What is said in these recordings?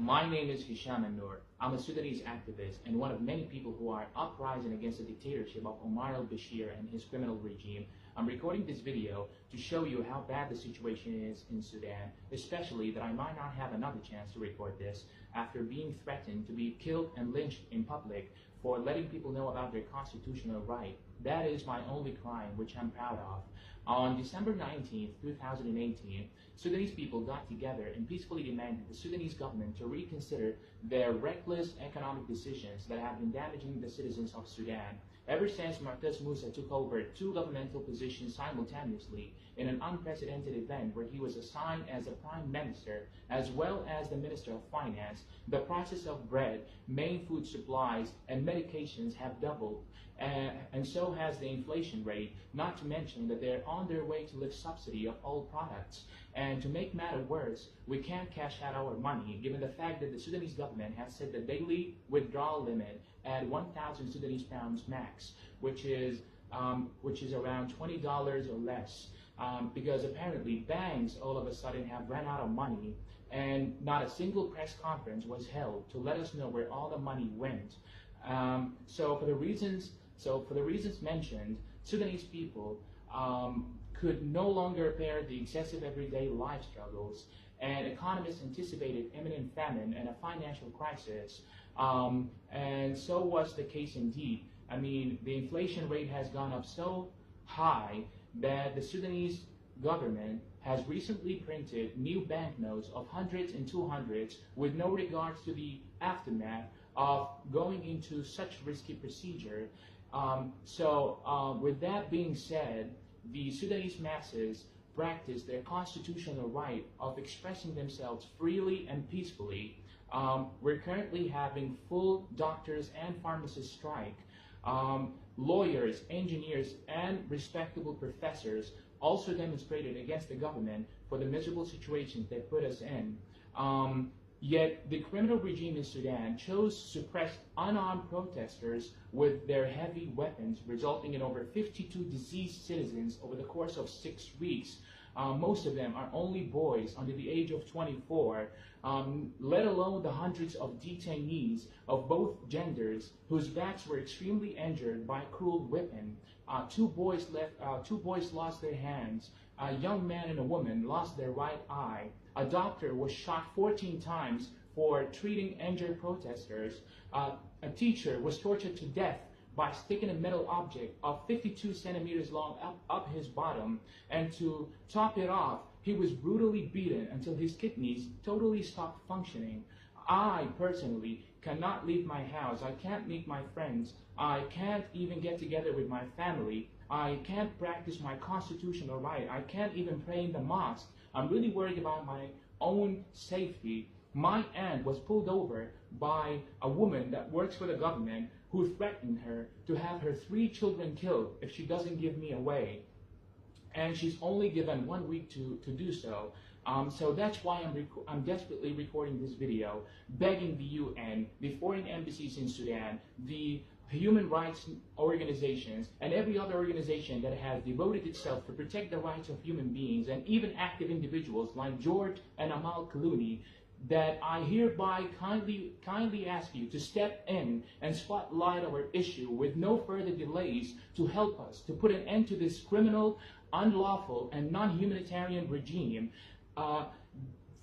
My name is Hisham Noor. I'm a Sudanese activist and one of many people who are uprising against the dictatorship of Omar al-Bashir and his criminal regime. I'm recording this video to show you how bad the situation is in Sudan, especially that I might not have another chance to record this after being threatened to be killed and lynched in public for letting people know about their constitutional right. That is my only crime, which I'm proud of. On December 19, 2018, Sudanese people got together and peacefully demanded the Sudanese government to reconsider their reckless economic decisions that have been damaging the citizens of Sudan. Ever since Martez Musa took over two governmental positions simultaneously in an unprecedented event where he was assigned as a prime minister as well as the minister of finance, the prices of bread, main food supplies, and medications have doubled. And so has the inflation rate, not to mention that they're on their way to lift subsidy of all products. And to make matter worse, we can't cash out our money given the fact that the Sudanese government has set the daily withdrawal limit at 1,000 Sudanese pounds max, which is around $20 or less. Because apparently banks all of a sudden have run out of money and not a single press conference was held to let us know where all the money went. So for the reasons mentioned, Sudanese people could no longer bear the excessive everyday life struggles, and economists anticipated imminent famine and a financial crisis, and so was the case indeed. I mean, the inflation rate has gone up so high that the Sudanese government has recently printed new banknotes of hundreds and 200s with no regards to the aftermath of going into such risky procedure. With that being said, the Sudanese masses practice their constitutional right of expressing themselves freely and peacefully. We're currently having full doctors and pharmacists strike. Lawyers, engineers, and respectable professors also demonstrated against the government for the miserable situations they put us in. Yet the criminal regime in Sudan chose to suppress unarmed protesters with their heavy weapons, resulting in over 52 deceased citizens over the course of 6 weeks. Most of them are only boys under the age of 24, let alone the hundreds of detainees of both genders whose backs were extremely injured by cruel whipping. Two boys lost their hands. A young man and a woman lost their right eye. A doctor was shot 14 times for treating injured protesters. A teacher was tortured to death by sticking a metal object of 52 centimeters long up his bottom. And to top it off, he was brutally beaten until his kidneys totally stopped functioning. I personally cannot leave my house. I can't meet my friends. I can't even get together with my family. I can't practice my constitutional right. I can't even pray in the mosque. I'm really worried about my own safety. My aunt was pulled over by a woman that works for the government who threatened her to have her 3 children killed if she doesn't give me away. And she's only given 1 week to do so. So that's why I'm desperately recording this video, begging the UN, the foreign embassies in Sudan, the human rights organizations, and every other organization that has devoted itself to protect the rights of human beings, and even active individuals like George and Amal Clooney, that I hereby kindly ask you to step in and spotlight our issue with no further delays to help us to put an end to this criminal, unlawful, and non-humanitarian regime.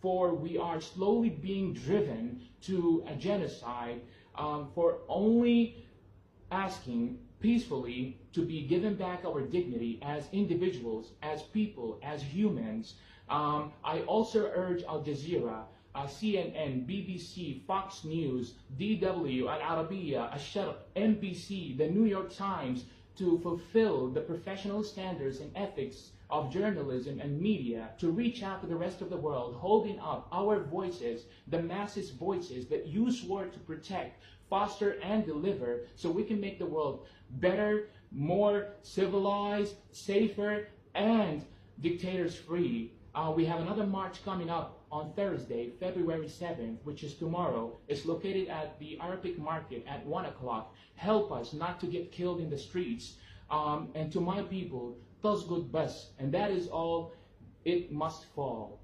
For we are slowly being driven to a genocide for only asking peacefully to be given back our dignity as individuals, as people, as humans. I also urge Al Jazeera, CNN, BBC, Fox News, DW, Al Arabiya, Al Sharq, NBC, the New York Times to fulfill the professional standards and ethics of journalism and media, to reach out to the rest of the world, holding up our voices, the masses' voices that you swore to protect, foster, and deliver, so we can make the world better, more civilized, safer, and dictators-free. We have another march coming up on Thursday, February 7th, which is tomorrow. It's located at the Arabic Market at 1 o'clock. Help us not to get killed in the streets. And to my people, tasgud bas, and that is all, it must fall.